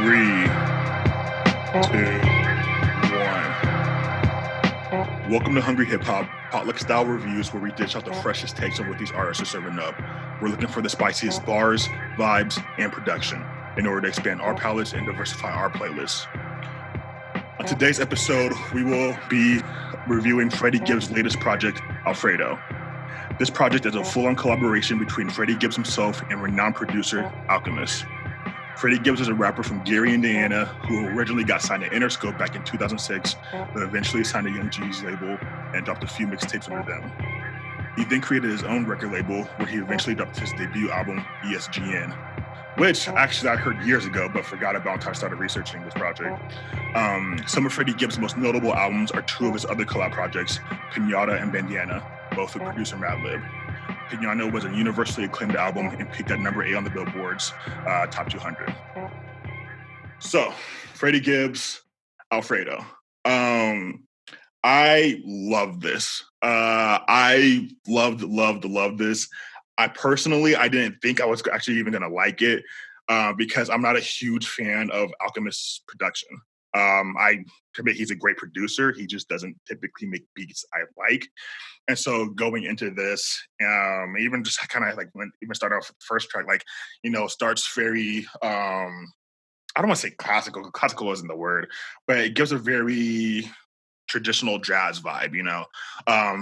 Three, two, one. Welcome to Hungry Hip Hop, potluck style reviews where we dish out the freshest takes on what these artists are serving up. We're looking for the spiciest bars, vibes, and production in order to expand our palettes and diversify our playlists. On today's episode, we will be reviewing Freddie Gibbs' latest project, Alfredo. This project is a full-on collaboration between Freddie Gibbs himself and renowned producer, Alchemist. Freddie Gibbs is a rapper from Gary, Indiana, who originally got signed to Interscope back in 2006, but eventually signed to Young G's label and dropped a few mixtapes under them. He then created his own record label, where he eventually dropped his debut album, ESGN, which actually I heard years ago, but forgot about until I started researching this project. Some of Freddie Gibbs' most notable albums are two of his other collab projects, Pinata and Bandana, both with producer Madlib. Pinata was a universally acclaimed album and peaked at number 8 on the Billboard's Top 200. So, Freddie Gibbs, Alfredo. I love this. I loved this. I didn't think I was actually even going to like it because I'm not a huge fan of Alchemist's production. I admit he's a great producer. He just doesn't typically make beats I like. And so going into this, even just kind of like even start off with the first track, starts very, I don't want to say classical. Classical isn't the word, but it gives a very traditional jazz vibe,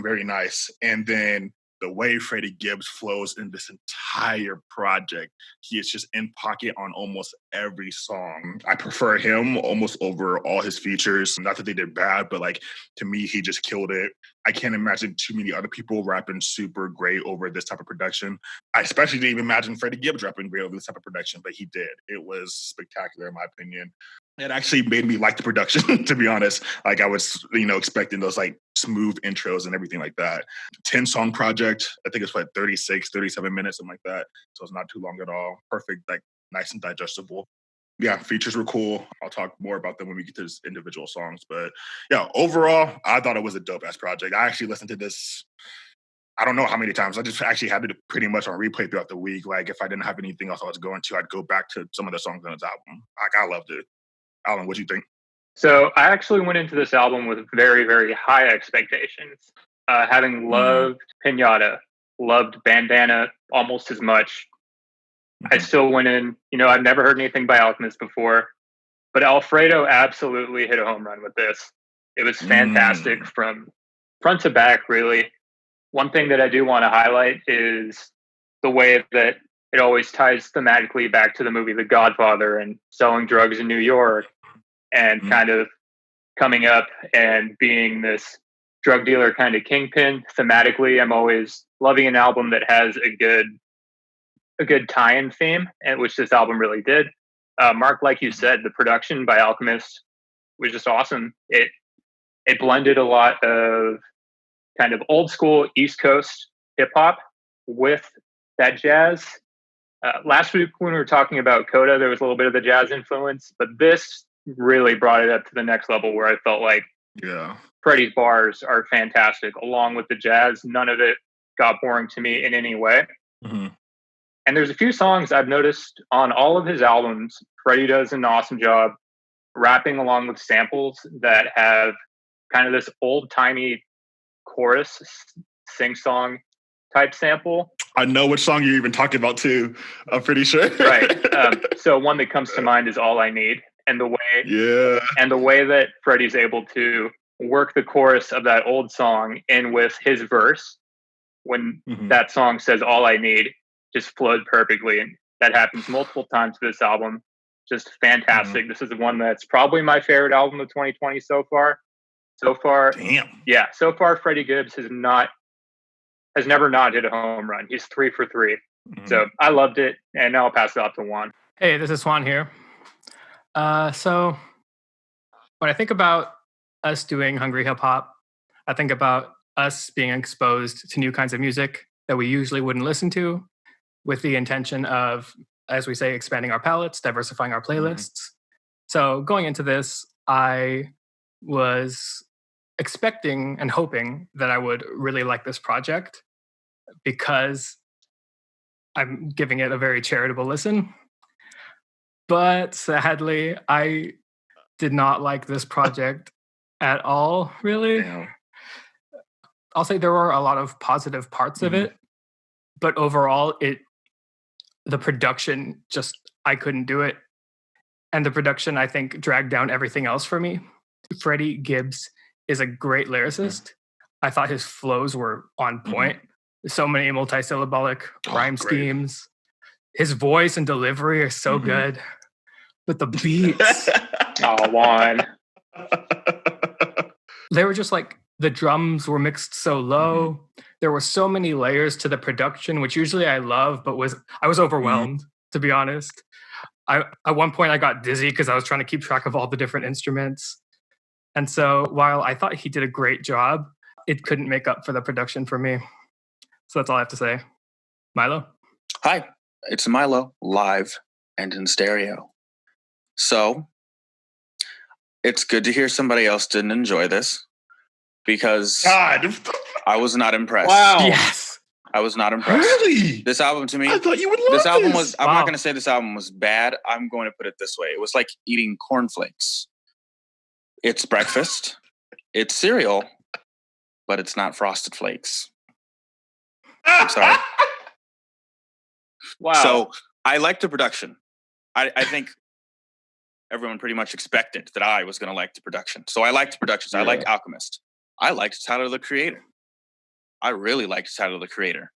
very nice. And then the way Freddie Gibbs flows in this entire project, he is just in pocket on almost every song. I prefer him almost over all his features. Not that they did bad, but to me, he just killed it. I can't imagine too many other people rapping super great over this type of production. I especially didn't even imagine Freddie Gibbs rapping great over this type of production, but he did. It was spectacular in my opinion. It actually made me like the production, to be honest. I was, expecting those smooth intros and everything like that. 10-song project. I think it's 36, 37 minutes, something like that. So it's not too long at all. Perfect, nice and digestible. Yeah, features were cool. I'll talk more about them when we get to his individual songs. But yeah, overall, I thought it was a dope-ass project. I actually listened to this, I don't know how many times. I just actually had it pretty much on replay throughout the week. If I didn't have anything else I was going to, I'd go back to some of the songs on his album. I loved it. Alan, what do you think? So I actually went into this album with very, very high expectations. Having loved Pinata, loved Bandana almost as much. I still went in, I've never heard anything by Alchemist before, but Alfredo absolutely hit a home run with this. It was fantastic from front to back, really. One thing that I do want to highlight is the way that it always ties thematically back to the movie The Godfather and selling drugs in New York and kind of coming up and being this drug dealer kind of kingpin. Thematically, I'm always loving an album that has a good tie-in theme, and which this album really did. Mark, like you said, the production by Alchemist was just awesome. It blended a lot of kind of old school East Coast hip hop with that jazz. Last week when we were talking about Coda, there was a little bit of the jazz influence, but this really brought it up to the next level where I felt like Freddie's bars are fantastic along with the jazz. None of it got boring to me in any way. Mm-hmm. And there's a few songs I've noticed on all of his albums. Freddie does an awesome job rapping along with samples that have kind of this old-timey chorus sing-song type sample. I know which song you're even talking about too. I'm pretty sure. Right. So one that comes to mind is All I Need. And the way that Freddie's able to work the chorus of that old song in with his verse when that song says All I Need just flowed perfectly. And that happens multiple times to this album. Just fantastic. This is the one that's probably my favorite album of 2020 so far. Damn. Yeah, so far Freddie Gibbs has never not hit a home run. He's 3 for 3. So I loved it, and now I'll pass it off to Juan. Hey, this is Juan here. So when I think about us doing Hungry Hip Hop, I think about us being exposed to new kinds of music that we usually wouldn't listen to, with the intention of, as we say, expanding our palettes, diversifying our playlists. So going into this, I was expecting and hoping that I would really like this project because I'm giving it a very charitable listen. But sadly, I did not like this project at all, really. Damn. I'll say there were a lot of positive parts of it, but overall, the production just, I couldn't do it. And the production, I think, dragged down everything else for me. Freddie Gibbs is a great lyricist. I thought his flows were on point. So many multisyllabic rhyme schemes. His voice and delivery are so good. But the beats. Oh, Juan. They were just like, the drums were mixed so low. There were so many layers to the production, which usually I love, but I was overwhelmed, to be honest. At one point I got dizzy because I was trying to keep track of all the different instruments. And so while I thought he did a great job, it couldn't make up for the production for me. So that's all I have to say. Milo? Hi, it's Milo, live and in stereo. So it's good to hear somebody else didn't enjoy this, because God. I was not impressed. Wow. Yes. I was not impressed. Really? This album, to me, I thought you would love this album this. was, I'm not going to say this album was bad. I'm going to put it this way. It was like eating cornflakes. It's breakfast. It's cereal, but it's not Frosted Flakes. I'm sorry. Wow. So I like the production. I think everyone pretty much expected that I was going to like the production. So I liked the production. So I liked Alchemist. I liked Tyler, the Creator. I really liked Tyler, the Creator.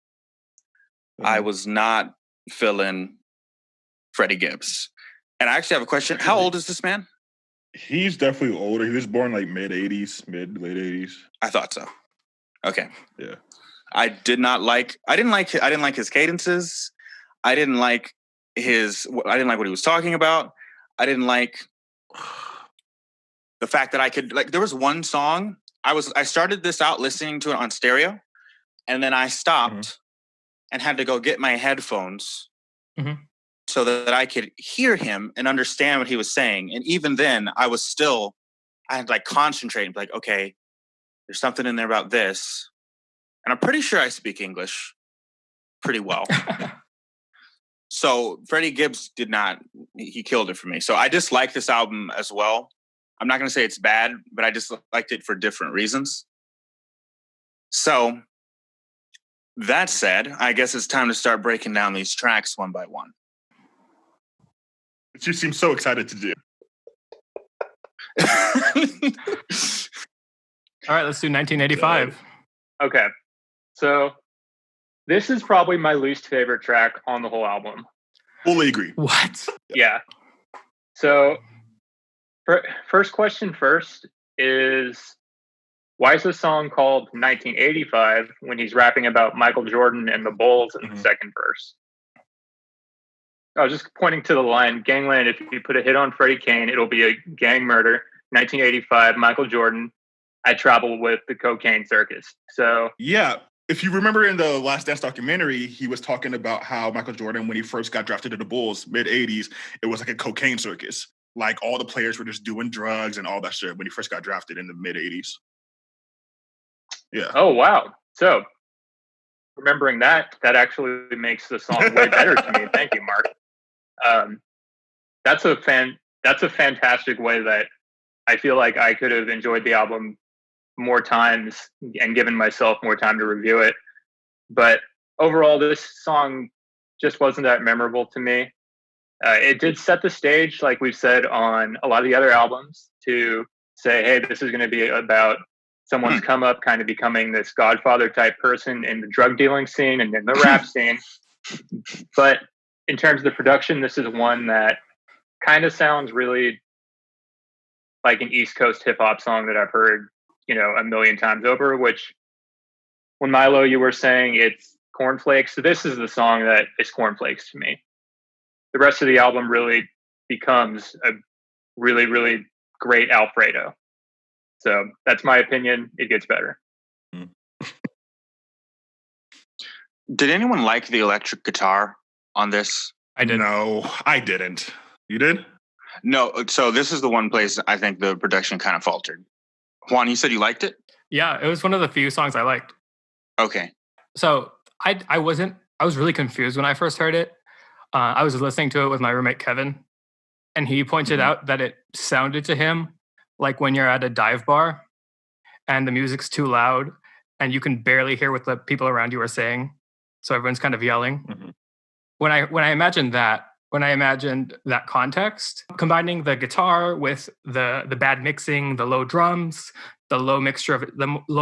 I was not feeling Freddie Gibbs. And I actually have a question. How old is this man? He's definitely older. He was born like late 80s. I thought so. Okay. Yeah. I didn't like his cadences. I didn't like what he was talking about. I didn't like the fact that I could, like, there was one song I started this out listening to it on stereo, and then I stopped and had to go get my headphones so that I could hear him and understand what he was saying. And even then I had to like concentrate and be like, okay, there's something in there about this. And I'm pretty sure I speak English pretty well. So Freddie Gibbs he killed it for me. So I dislike this album as well. I'm not going to say it's bad, but I just liked it for different reasons. So that said, I guess it's time to start breaking down these tracks one by one. Which you seem so excited to do. All right, let's do 1985. Okay. So this is probably my least favorite track on the whole album. Fully agree. What? Yeah. So first question first is, why is this song called 1985 when he's rapping about Michael Jordan and the Bulls in the second verse? I was just pointing to the line, Gangland, if you put a hit on Freddie Kane, it'll be a gang murder. 1985, Michael Jordan, I travel with the cocaine circus. So yeah, if you remember in the Last Dance documentary, he was talking about how Michael Jordan, when he first got drafted to the Bulls, mid-'80s, it was like a cocaine circus. Like all the players were just doing drugs and all that shit when he first got drafted in the mid-'80s. Yeah. Oh, wow. So remembering that actually makes the song way better to me. Thank you, Mark. That's a fantastic way that I feel like I could have enjoyed the album more times and given myself more time to review it. But overall, this song just wasn't that memorable to me. It did set the stage, like we've said on a lot of the other albums, to say, hey, this is going to be about someone's come up, kind of becoming this Godfather type person in the drug dealing scene and in the rap scene. But in terms of the production, this is one that kind of sounds really like an East Coast hip hop song that I've heard, a million times over, which when Milo, you were saying it's cornflakes. So this is the song that is cornflakes to me. The rest of the album really becomes a really, really great Alfredo. So that's my opinion. It gets better. Did anyone like the electric guitar on this? I did. No, I didn't. You did? No. So this is the one place I think the production kind of faltered. Juan, you said you liked it? Yeah, it was one of the few songs I liked. Okay. So I was really confused when I first heard it. I was listening to it with my roommate Kevin, And he pointed out that it sounded to him like when you're at a dive bar and the music's too loud and you can barely hear what the people around you are saying. So everyone's kind of yelling. When I imagined that context, combining the guitar with the bad mixing, the low drums, the low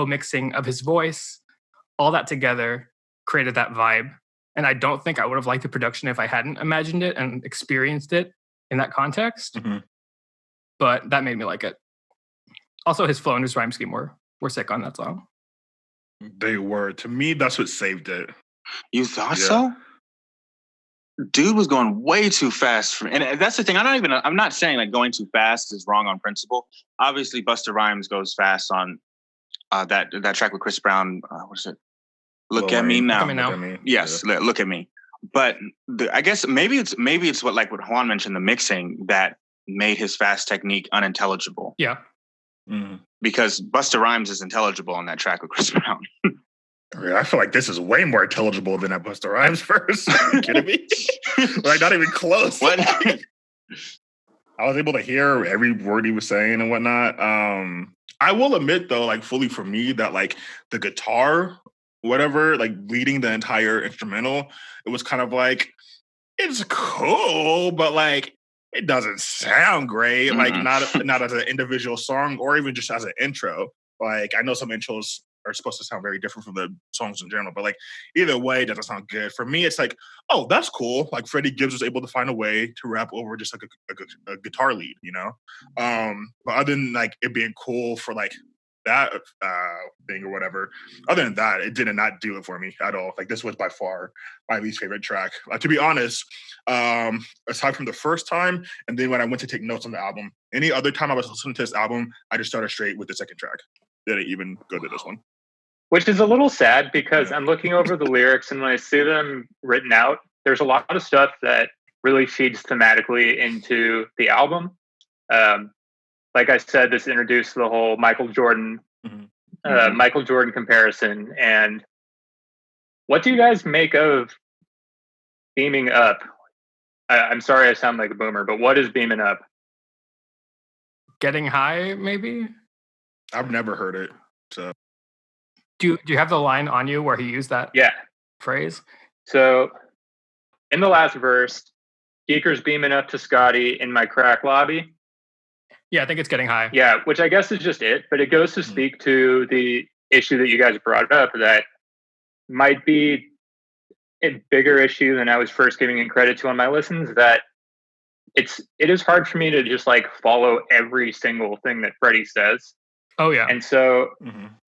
mixing of his voice, all that together created that vibe. And I don't think I would have liked the production if I hadn't imagined it and experienced it in that context. But that made me like it. Also, his flow and his rhyme scheme were sick on that song. They were. To me, that's what saved it. You thought so? Dude was going way too fast for me. And that's the thing. I'm not saying like going too fast is wrong on principle. Obviously, Busta Rhymes goes fast on that track with Chris Brown. What is it? Look at me now. Yes, look at me. But I guess maybe it's what Juan mentioned, the mixing that made his fast technique unintelligible. Yeah. Because Busta Rhymes is intelligible on that track with Chris Brown. I feel like this is way more intelligible than that Busta Rhymes verse. Are you kidding me? Like, not even close. What? I was able to hear every word he was saying and whatnot. I will admit, though, like, fully for me, that, like, the guitar, whatever, like, leading the entire instrumental, it was kind of like, it's cool, but, like, it doesn't sound great. Like, not as an individual song or even just as an intro. Like, I know some intros are supposed to sound very different from the songs in general, but like either way, it doesn't sound good. For me, it's like, oh, that's cool. Like Freddie Gibbs was able to find a way to rap over just like a guitar lead, you know? But other than like it being cool for like that thing or whatever, other than that, it did not do it for me at all. Like this was by far my least favorite track. To be honest, aside from the first time, and then when I went to take notes on the album, any other time I was listening to this album, I just started straight with the second track. Didn't even go to this one. Which is a little sad because I'm looking over the lyrics and when I see them written out, there's a lot of stuff that really feeds thematically into the album. Like I said, this introduced the whole Michael Jordan comparison. And what do you guys make of beaming up? I'm sorry I sound like a boomer, but what is beaming up? Getting high, maybe? I've never heard it. So, do you have the line on you where he used that phrase? So, in the last verse, Geeker's beaming up to Scotty in my crack lobby. Yeah, I think it's getting high. Yeah, which I guess is just it, but it goes to speak to the issue that you guys brought up that might be a bigger issue than I was first giving it credit to on my listens, that it is hard for me to just like follow every single thing that Freddie says. Oh, yeah. And so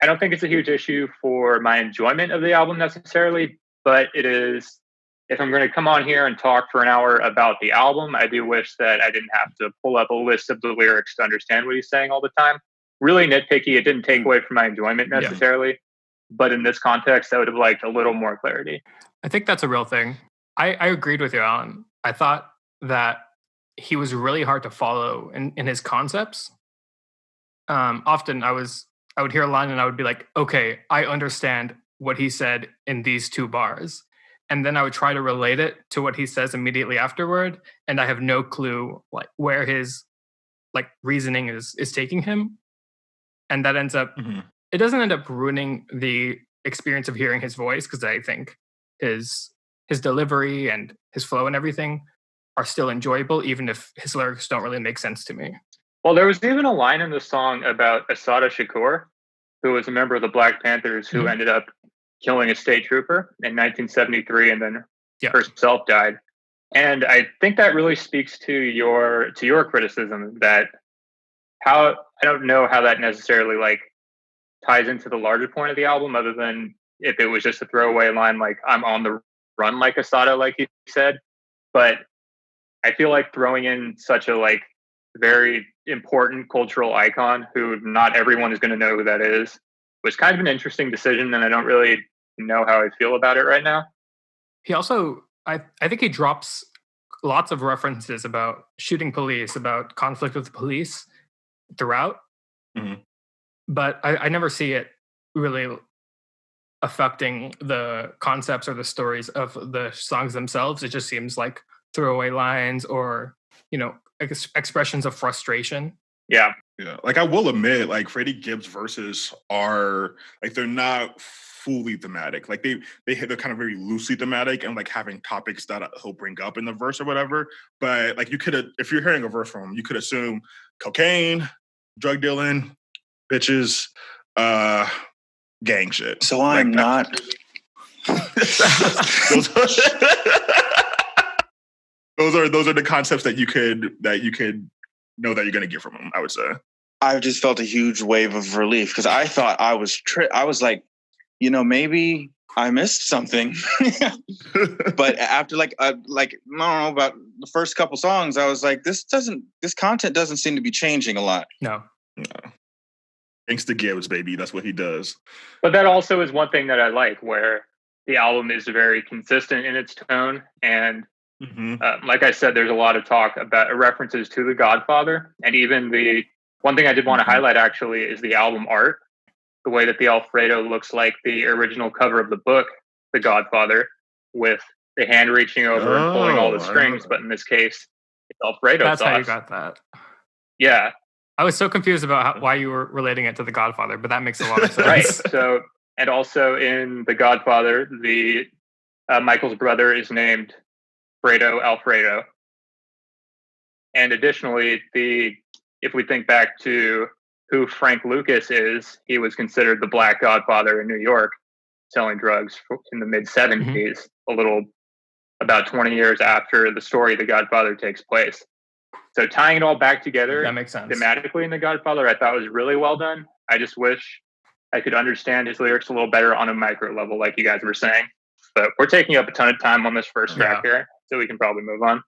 I don't think it's a huge issue for my enjoyment of the album necessarily, but it is, if I'm going to come on here and talk for an hour about the album, I do wish that I didn't have to pull up a list of the lyrics to understand what he's saying all the time. Really nitpicky. It didn't take away from my enjoyment necessarily, but in this context, I would have liked a little more clarity. I think that's a real thing. I agreed with you, Alan. I thought that he was really hard to follow in his concepts. Often I would hear a line and I would be like, okay, I understand what he said in these two bars. And then I would try to relate it to what he says immediately afterward. And I have no clue like where his like reasoning is taking him. And that ends up, it doesn't end up ruining the experience of hearing his voice, because I think his delivery and his flow and everything are still enjoyable, even if his lyrics don't really make sense to me. Well, there was even a line in the song about Assata Shakur, who was a member of the Black Panthers who ended up killing a state trooper in 1973 and then herself died. And I think that really speaks to your criticism that I don't know how that necessarily like ties into the larger point of the album, other than if it was just a throwaway line like I'm on the run like Assata, like you said. But I feel like throwing in such a like very important cultural icon who not everyone is going to know who that is was kind of an interesting decision, and I don't really know how I feel about it right now. He also, I think he drops lots of references about shooting police, about conflict with the police throughout, but I never see it really affecting the concepts or the stories of the songs themselves. It just seems like throwaway lines or, expressions of frustration. Yeah. Yeah. Like, I will admit, like, Freddie Gibbs verses are, like, they're not fully thematic. Like, they're kind of very loosely thematic and, like, having topics that he'll bring up in the verse or whatever. But, like, you could, if you're hearing a verse from him, you could assume cocaine, drug dealing, bitches, gang shit. So I'm like, not. those are the concepts that you could know that you're going to get from him, I would say. I just felt a huge wave of relief because I thought I was like, maybe I missed something. But after I don't know, about the first couple songs, I was like, this content doesn't seem to be changing a lot. No. Thanks to Gibbs, baby. That's what he does. But that also is one thing that I like, where the album is very consistent in its tone. And like I said, there's a lot of talk about references to The Godfather. And even the one thing I did want to highlight, actually, is the album art. The way that the Alfredo looks like the original cover of the book, The Godfather, with the hand reaching over and pulling all the strings. But in this case, it's Alfredo That's sauce. how you got that. Yeah. I was so confused about why you were relating it to The Godfather, but that makes a lot of sense. Right. So, and also in The Godfather, the Michael's brother is named Alfredo. And additionally, if we think back to who Frank Lucas is, he was considered the Black Godfather in New York, selling drugs in the mid 70s, about 20 years after the story of The Godfather takes place. So tying it all back together, that makes sense. Thematically in The Godfather, I thought was really well done. I just wish I could understand his lyrics a little better on a micro level, like you guys were saying. But we're taking up a ton of time on this first track here, so we can probably move on.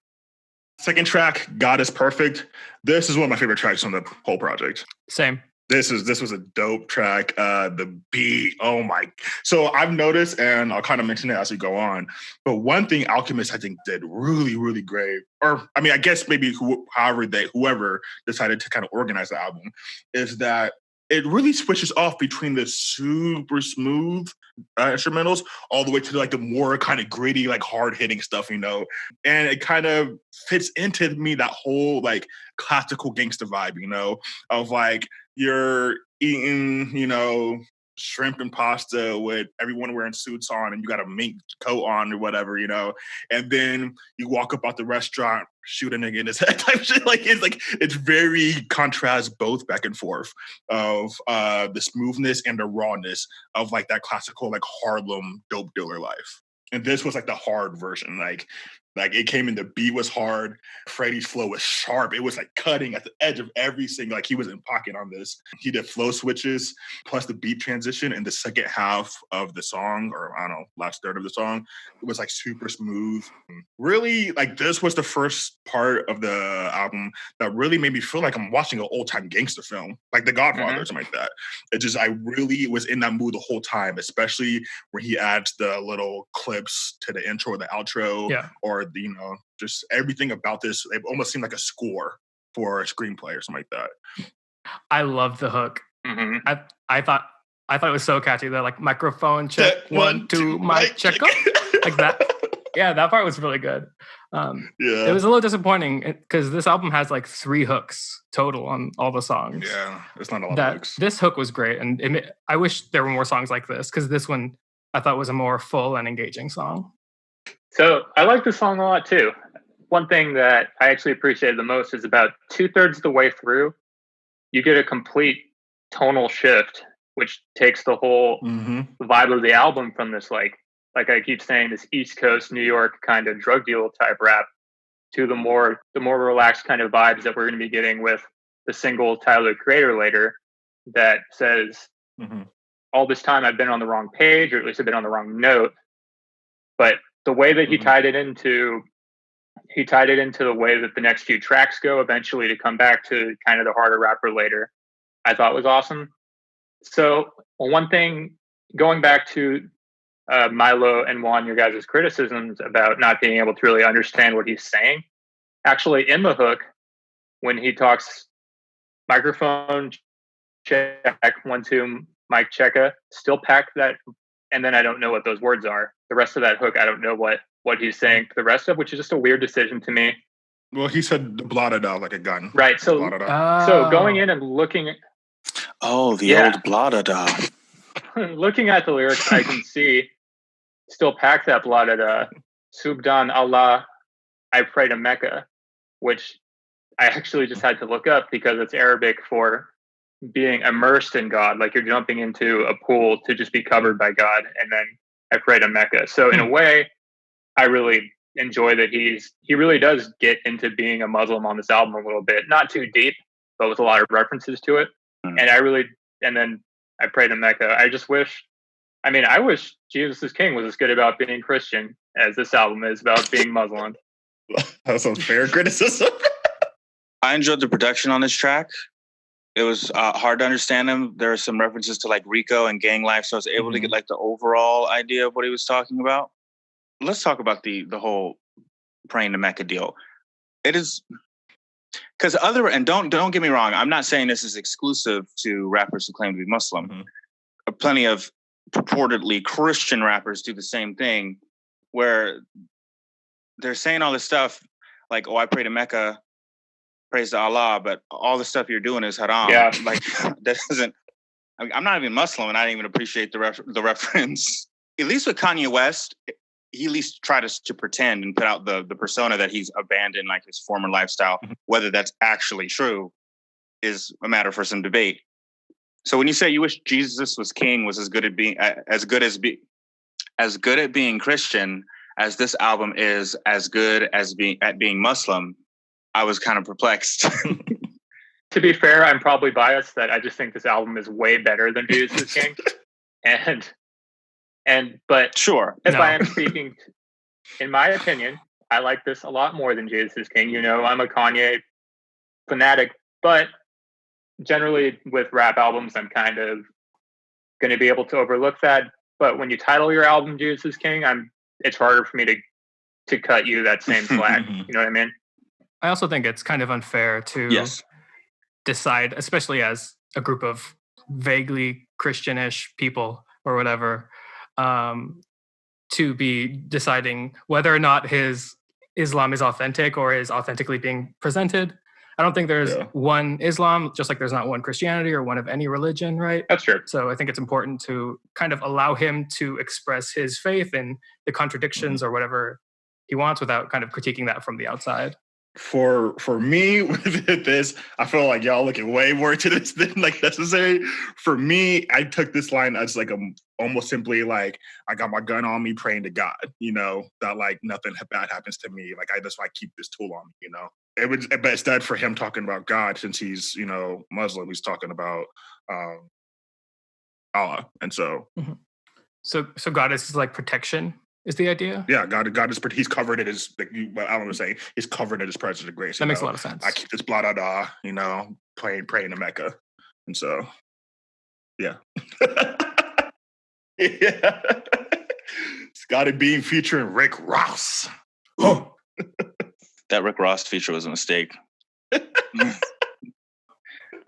Second track, God is Perfect. This is one of my favorite tracks on the whole project. Same. This was a dope track. The beat, oh my. So I've noticed, and I'll kind of mention it as we go on, but one thing Alchemist, I think, did really, really great, or I mean, I guess maybe whoever decided to kind of organize the album, is that it really switches off between the super smooth instrumentals all the way to like the more kind of gritty, like hard hitting stuff, and it kind of fits into me that whole like classical gangster vibe, of like you're eating, shrimp and pasta with everyone wearing suits on and you got a mink coat on or whatever, and then you walk up out the restaurant, shoot a nigga in his head type shit. It's very contrast both back and forth of the smoothness and the rawness of like that classical like Harlem dope dealer life. And this was like the hard version. Like it came in, the beat was hard. Freddie's flow was sharp. It was like cutting at the edge of every single, like he was in pocket on this. He did flow switches plus the beat transition in the second half of the song, or I don't know, last third of the song. It was like super smooth. Really, like this was the first part of the album that really made me feel like I'm watching an old time gangster film, like The Godfather or something like that. I really was in that mood the whole time, especially when he adds the little clips to the intro or the outro, or just everything about this. It almost seemed like a score for a screenplay or something like that. I love the hook. I thought it was so catchy. That like microphone check, 1 2 mic check, like that. Yeah, that part was really good. It was a little disappointing because this album has like 3 hooks total on all the songs. Yeah, it's not a lot of hooks. This hook was great, and I wish there were more songs like this, because this one I thought was a more full and engaging song. So I like this song a lot too. One thing that I actually appreciated the most is about 2/3 of the way through, you get a complete tonal shift, which takes the whole vibe of the album from this like I keep saying, this East Coast New York kind of drug deal type rap to the more relaxed kind of vibes that we're going to be getting with the single Tyler Creator later, that says all this time I've been on the wrong page, or at least I've been on the wrong note. But the way that he tied it into the way that the next few tracks go eventually to come back to kind of the harder rapper later, I thought was awesome. So one thing, going back to Milo and Juan, your guys' criticisms about not being able to really understand what he's saying, actually in the hook, when he talks microphone check, 1 2 mic checka, still pack that, and then I don't know what those words are. The rest of that hook, I don't know what he's saying for the rest of, which is just a weird decision to me. Well, he said blotted out like a gun. Right. So, so going in and looking. Old blotted. Looking at the lyrics, I can see still pack that blotted. Subdan Allah, I pray to Mecca, which I actually just had to look up because it's Arabic for being immersed in God, like you're jumping into a pool to just be covered by God, and then I pray to Mecca. So in a way, I really enjoy that he really does get into being a Muslim on this album a little bit, not too deep, but with a lot of references to it. And then I pray to Mecca. I wish Jesus is King was as good about being Christian as this album is about being Muslim. That's some fair criticism. I enjoyed the production on this track. It was hard to understand him. There are some references to like Rico and gang life, so I was able to get like the overall idea of what he was talking about. Let's talk about the whole praying to Mecca deal. It is because don't get me wrong. I'm not saying this is exclusive to rappers who claim to be Muslim. Plenty of purportedly Christian rappers do the same thing, where they're saying all this stuff like, "Oh, I pray to Mecca, praise to Allah," but all the stuff you're doing is haram. Yeah. Like that doesn't. I'm not even Muslim, and I didn't even appreciate the reference. At least with Kanye West, he at least tried to pretend and put out the persona that he's abandoned like his former lifestyle. Whether that's actually true is a matter for some debate. So when you say you wish Jesus was king was as good at being Christian as this album is as good as being Muslim, I was kind of perplexed. To be fair, I'm probably biased that I just think this album is way better than Jesus is King. But sure, if I am speaking, in my opinion, I like this a lot more than Jesus is King. You know, I'm a Kanye fanatic, but generally with rap albums, I'm kind of going to be able to overlook that. But when you title your album Jesus is King, it's harder for me to cut you that same slack. You know what I mean? I also think it's kind of unfair to decide, especially as a group of vaguely Christianish people or whatever, to be deciding whether or not his Islam is authentic or is authentically being presented. I don't think there's one Islam, just like there's not one Christianity or one of any religion, right? That's true. So I think it's important to kind of allow him to express his faith and the contradictions or whatever he wants without kind of critiquing that from the outside. For me with this, I feel like y'all looking way more into this than like necessary. For me, I took this line as like almost simply like I got my gun on me praying to God, you know, that like nothing bad happens to me. Like that's why I keep this tool on me, you know. But instead for him talking about God, since he's, you know, Muslim, he's talking about Allah. And so So God is like protection. Is the idea? Yeah, God is he's covered in his, like what Alan was saying, he's covered in his presence of grace. That makes a lot of sense. I keep this blah, you know, praying to Mecca. And so, yeah. Yeah. Scotty Beam featuring Rick Ross. Oh. That Rick Ross feature was a mistake.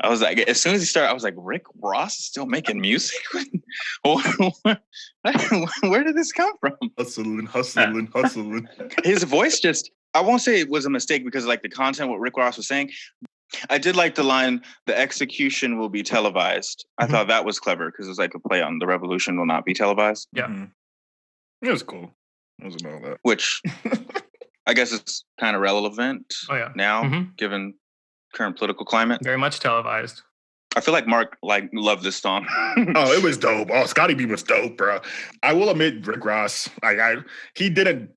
I was like, as soon as he started, I was like, Rick Ross is still making music? Where did this come from? Hustling. His voice just, I won't say it was a mistake because like the content, what Rick Ross was saying. I did like the line, the execution will be televised. I thought that was clever because it was like a play on the revolution will not be televised. Yeah. It was cool. I was about that. Which I guess it's kind of relevant now, given current political climate. Very much televised. I feel like Mark loved this song. Oh, it was dope. Oh, Scotty B was dope, bro. I will admit, Rick Ross, he didn't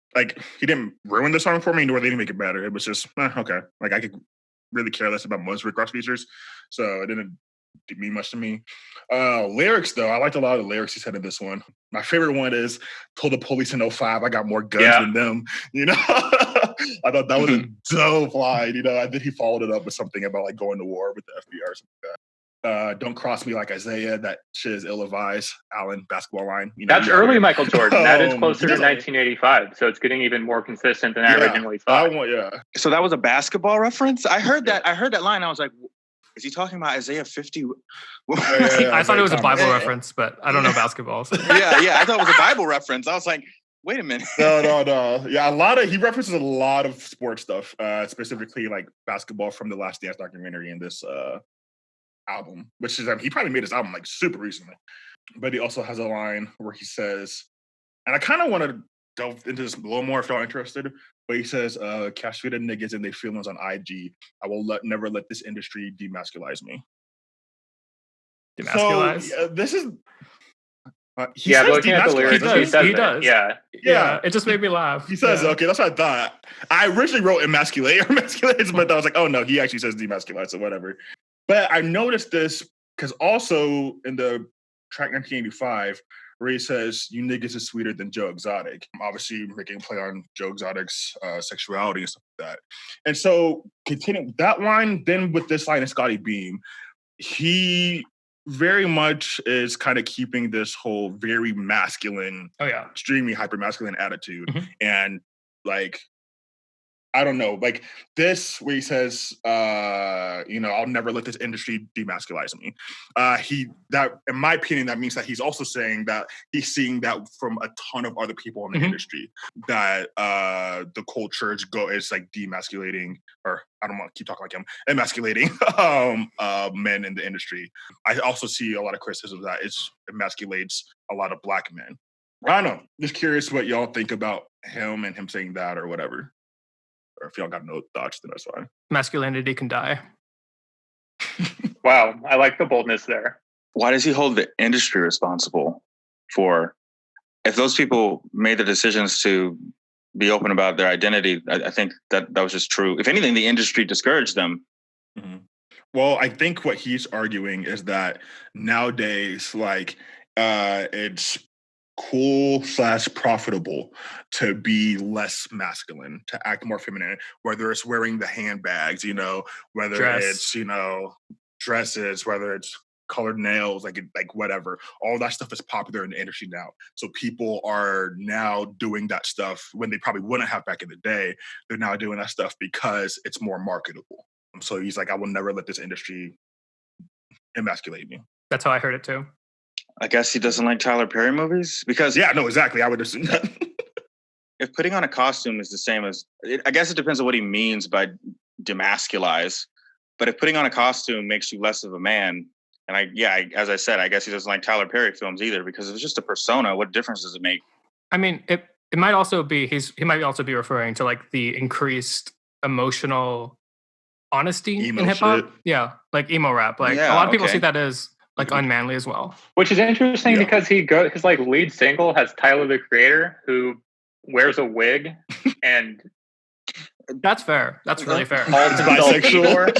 ruin the song for me, nor did he make it better. It was just okay. Like I could really care less about most Rick Ross features, so it didn't mean much to me. Lyrics though, I liked a lot of the lyrics he said in this one. My favorite one is "Told the police in 05, I got more guns than them." You know, I thought that was a dope line. You know, I think he followed it up with something about like going to war with the FBI or something like that. Don't cross me like Isaiah. That shit is ill-advised. Allen basketball line. You know, that's early Michael Jordan. That is closer to 1985, so it's getting even more consistent than I originally thought. So that was a basketball reference. I heard that line. I was like, is he talking about Isaiah 50? I thought it was a Bible reference, but I don't know basketball. So. Yeah, I thought it was a Bible reference. I was like, Wait a minute. No. Yeah, he references a lot of sports stuff, specifically like basketball from the Last Dance documentary in this album, which is he probably made this album like super recently. But he also has a line where he says, and I kind of want to delve into this a little more if y'all interested, but he says, castrated niggas and their feelings on IG. I will never let this industry demasculize me. Demasculize? So this is... he says looking at the lyrics, he does. Yeah. It just made me laugh. He says, okay, that's what I thought. I originally wrote emasculate or emasculates, but I was like, oh no, he actually says demasculate, so whatever. But I noticed this because also in the track 1985, where he says, you niggas is sweeter than Joe Exotic. Obviously making a play on Joe Exotic's sexuality and stuff like that. And so continuing that line, then with this line of Scotty Beam, he very much is kind of keeping this whole very masculine, extremely hyper masculine attitude. Mm-hmm. And like, I don't know, like this where he says, I'll never let this industry demasculize me. That in my opinion, that means that he's also saying that he's seeing that from a ton of other people in the industry, that the culture is like demasculating, or I don't want to keep talking like him, emasculating men in the industry. I also see a lot of criticism that it emasculates a lot of Black men. I don't know. Just curious what y'all think about him and him saying that or whatever. Or if y'all got no thoughts, then that's fine. Masculinity can die. Wow, I like the boldness there. Why does he hold the industry responsible for, if those people made the decisions to be open about their identity, I think that was just true. If anything, the industry discouraged them. Mm-hmm. Well, I think what he's arguing is that nowadays, like, it's cool/profitable to be less masculine, to act more feminine, whether it's wearing the handbags, whether it's, dresses, whether it's colored nails, like whatever. All that stuff is popular in the industry now. So people are now doing that stuff when they probably wouldn't have back in the day. They're now doing that stuff because it's more marketable. So he's like, I will never let this industry emasculate me. That's how I heard it too. I guess he doesn't like Tyler Perry movies because... Yeah, no, exactly. I would assume that. If putting on a costume is the same as... I guess it depends on what he means by demasculize. But if putting on a costume makes you less of a man, and as I said, I guess he doesn't like Tyler Perry films either because it's just a persona. What difference does it make? I mean, it might also be... he might also be referring to like the increased emotional honesty emo in hip-hop. Shit. Yeah, like emo rap. Like a lot of people see that as like unmanly as well. Which is interesting because his like lead single has Tyler the Creator, who wears a wig and that's fair. That's really fair. Calls himself Igor.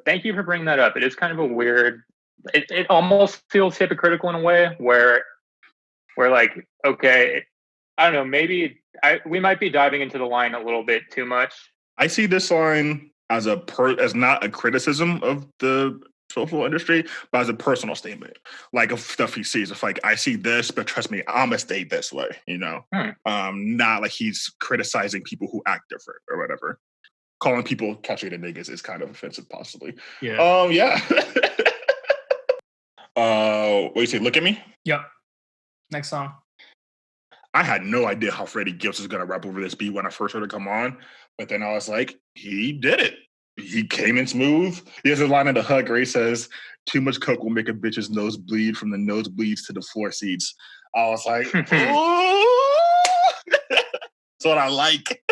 Thank you for bringing that up. It is kind of a weird. It almost feels hypocritical in a way where like, okay, I don't know, maybe we might be diving into the line a little bit too much. I see this line as not a criticism of the social industry, but as a personal statement, like of stuff he sees. If like I see this, but trust me, I'm gonna stay this way. Not like he's criticizing people who act different or whatever. Calling people castrated niggas is kind of offensive, possibly. Yeah. Yeah. What do you say? Look at me. Yep. Next song. I had no idea how Freddie Gibbs was gonna rap over this beat when I first heard it come on, but then I was like, he did it. He came in smooth. He has a line in the hook where he says, "Too much coke will make a bitch's nose bleed from the nosebleeds to the floor seats." I was like, ooh! That's what I like.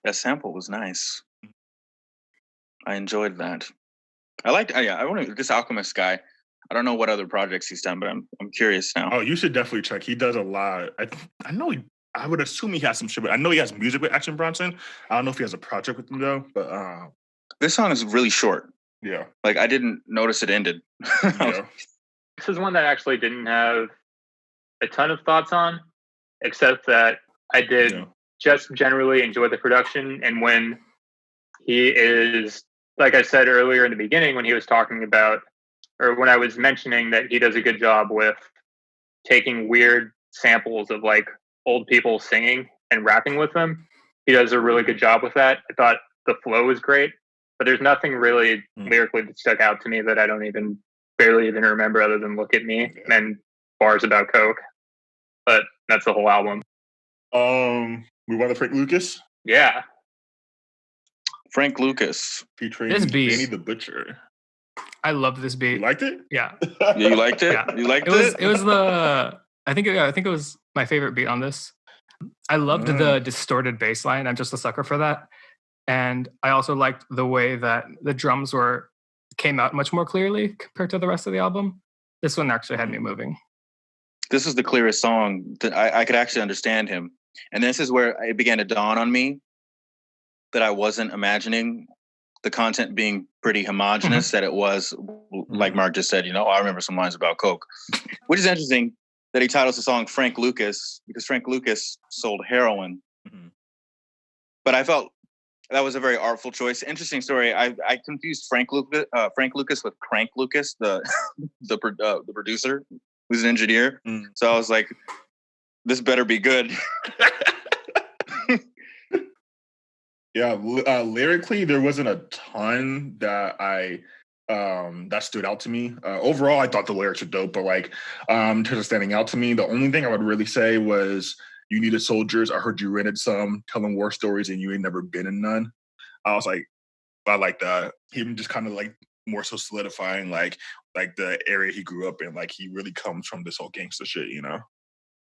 That sample was nice. I enjoyed that. I liked. I want this Alchemist guy. I don't know what other projects he's done, but I'm curious now. Oh, you should definitely check. He does a lot. I know I would assume he has some shit, but I know he has music with Action Bronson. I don't know if he has a project with him though, but this song is really short. Yeah. Like I didn't notice it ended. Yeah. This is one that I actually didn't have a ton of thoughts on, except that I did just generally enjoy the production. And when he is, like I said earlier in the beginning, when he was talking about, or when I was mentioning that he does a good job with taking weird samples of like old people singing and rapping with them, he does a really good job with that. I thought the flow was great, but there's nothing really lyrically that stuck out to me that I don't even barely even remember other than "Look at Me" and bars about coke. But that's the whole album. We want to Frank Lucas. Yeah, Frank Lucas featuring This beat. Benny the Butcher. I love this beat. You liked it? Yeah. Yeah, you liked it? Yeah. You liked it? It was the. I think it was my favorite beat on this. I loved the distorted bass line. I'm just a sucker for that. And I also liked the way that the drums came out much more clearly compared to the rest of the album. This one actually had me moving. This is the clearest song that I could actually understand him. And this is where it began to dawn on me that I wasn't imagining the content being pretty homogenous, that it was, like Mark just said, I remember some lines about coke, which is interesting that he titles the song Frank Lucas because Frank Lucas sold heroin. But I felt that was a very artful choice. Interesting story. I confused Frank Lucas with Crank Lucas, the producer, who's an engineer. So I was like, this better be good. Yeah, lyrically, there wasn't a ton that that stood out to me. Overall, I thought the lyrics were dope, but like, in terms of standing out to me, the only thing I would really say was, "You needed soldiers. I heard you rented some, telling war stories, and you ain't never been in none." I was like, I like that. Him just kind of like more so solidifying like the area he grew up in. Like he really comes from this whole gangster shit,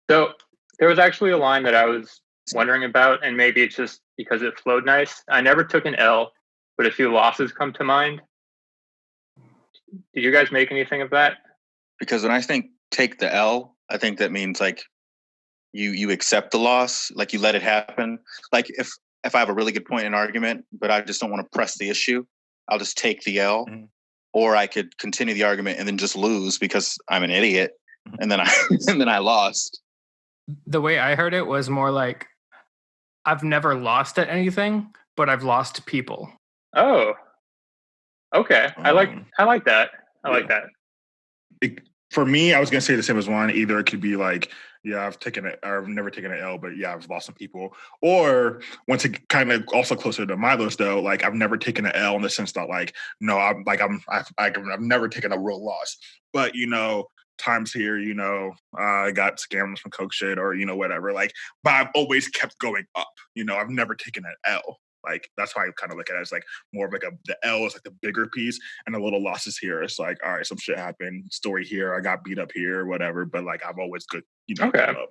So there was actually a line that I was wondering about, and maybe it's just because it flowed nice. I never took an L, but a few losses come to mind. Did you guys make anything of that? Because when I think take the L, I think that means like you accept the loss, like you let it happen. Like if I have a really good point in an argument, but I just don't want to press the issue, I'll just take the L. Or I could continue the argument and then just lose because I'm an idiot, and then I lost. The way I heard it was more like, I've never lost at anything, but I've lost people. Oh, okay. I like that. I like that. For me, I was gonna say the same as Juan. Either it could be like, yeah, I've never taken an L, but yeah, I've lost some people. Or once it kind of also closer to Milo's though, like I've never taken an L in the sense that like, no, I've never taken a real loss. But times here, I got scammed from coke shit or whatever. Like, but I've always kept going up. I've never taken an L. Like that's how I kind of look at it. It's like more of like the L is like the bigger piece, and the little losses here. It's like, all right, some shit happened. Story here, I got beat up here, whatever. But like I've always good, Okay. Up.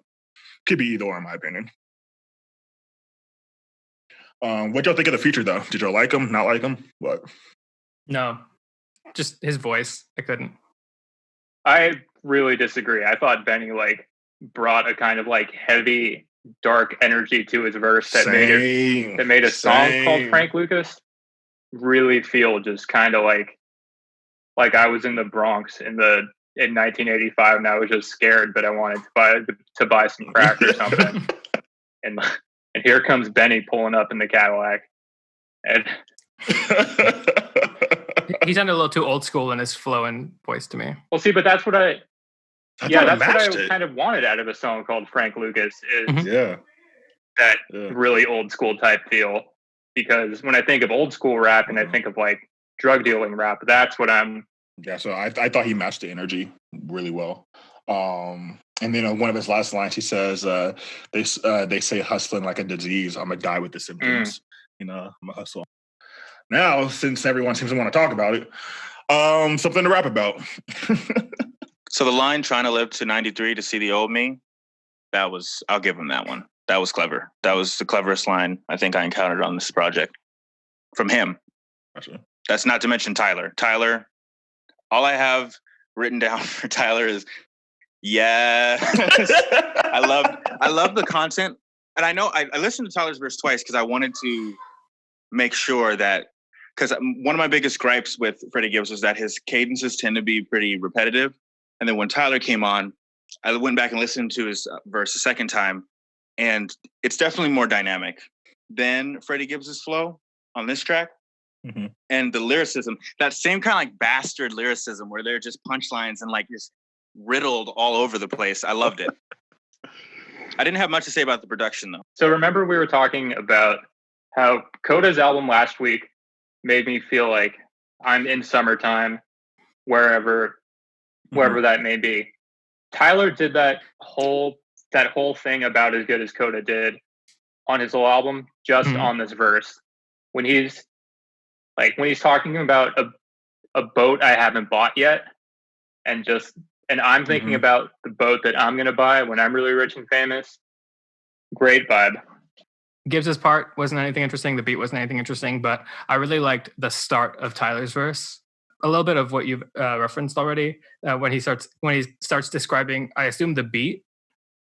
Could be either or, in my opinion. What y'all think of the feature though? Did y'all like him? Not like him? What? No, just his voice. I couldn't. I really disagree. I thought Benny like brought a kind of like heavy, dark energy to his verse that made a song called Frank Lucas really feel just kind of like I was in the Bronx in 1985 and I was just scared, but I wanted to buy some crack or something. and here comes Benny pulling up in the Cadillac. And he sounded a little too old school in his flowing voice to me. Well, see, but that's what I kind of wanted out of a song called Frank Lucas is that really old school type feel. Because when I think of old school rap and I think of like drug dealing rap, that's what I'm. Yeah, so I thought he matched the energy really well. And then one of his last lines, he says, they say hustling like a disease. I'm going to die with the symptoms. I'm a hustle. Now, since everyone seems to want to talk about it, something to rap about. So the line, trying to live to 93 to see the old me, I'll give him that one. That was clever. That was the cleverest line I think I encountered on this project from him. Gotcha. That's not to mention Tyler. Tyler, all I have written down for Tyler is, yeah. I love the content. And I know I listened to Tyler's verse twice because I wanted to make sure that, because one of my biggest gripes with Freddie Gibbs was that his cadences tend to be pretty repetitive. And then when Tyler came on, I went back and listened to his verse a second time, and it's definitely more dynamic than Freddie Gibbs's flow on this track. And the lyricism, that same kind of like bastard lyricism where they're just punchlines and like just riddled all over the place. I loved it. I didn't have much to say about the production though. So remember we were talking about how Coda's album last week made me feel like I'm in summertime wherever whoever that may be. Tyler did that whole thing about as good as Coda did on his whole album, just on this verse. When he's talking about a boat I haven't bought yet, and I'm thinking about the boat that I'm gonna buy when I'm really rich and famous. Great vibe. Gibbs's part wasn't anything interesting. The beat wasn't anything interesting, but I really liked the start of Tyler's verse. A little bit of what you've referenced already when he starts describing, I assume, the beat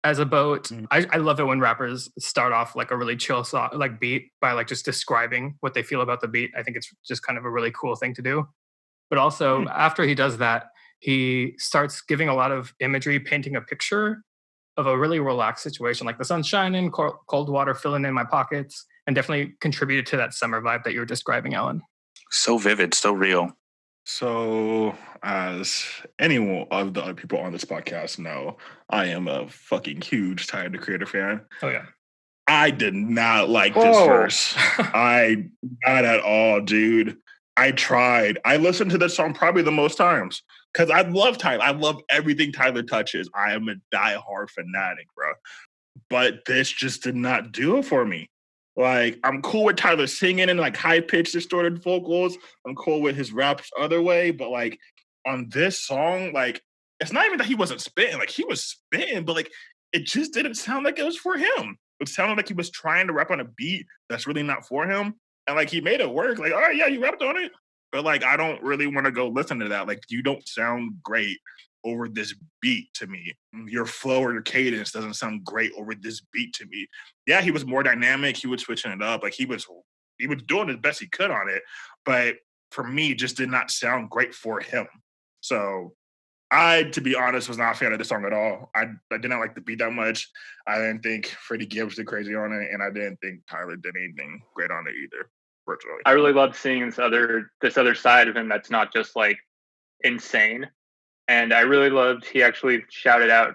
as a boat. I love it when rappers start off like a really chill song, like beat, by like just describing what they feel about the beat. I think it's just kind of a really cool thing to do. But also after he does that, he starts giving a lot of imagery, painting a picture of a really relaxed situation, like the sun's shining, cold water filling in my pockets, and definitely contributed to that summer vibe that you were describing, Alan. So vivid, so real. So, as any of the other people on this podcast know, I am a fucking huge Tyler, the Creator fan. Oh, yeah. I did not like this verse. Not at all, dude. I tried. I listened to this song probably the most times because I love Tyler. I love everything Tyler touches. I am a diehard fanatic, bro. But this just did not do it for me. Like, I'm cool with Tyler singing in like high-pitched distorted vocals. I'm cool with his raps other way, but like on this song, like it's not even that he wasn't spitting. Like he was spitting, but like it just didn't sound like it was for him. It sounded like he was trying to rap on a beat that's really not for him. And like he made it work. Like, all right, yeah, you rapped on it. But like I don't really want to go listen to that. Like you don't sound great over this beat to me. Your flow or your cadence doesn't sound great over this beat to me. Yeah, he was more dynamic. He was switching it up. Like he was doing his best he could on it. But for me, just did not sound great for him. So I, to be honest, was not a fan of the song at all. I did not like the beat that much. I didn't think Freddie Gibbs did crazy on it, and I didn't think Tyler did anything great on it either. Virtually, I really loved seeing this other side of him that's not just like insane. And I really loved he actually shouted out,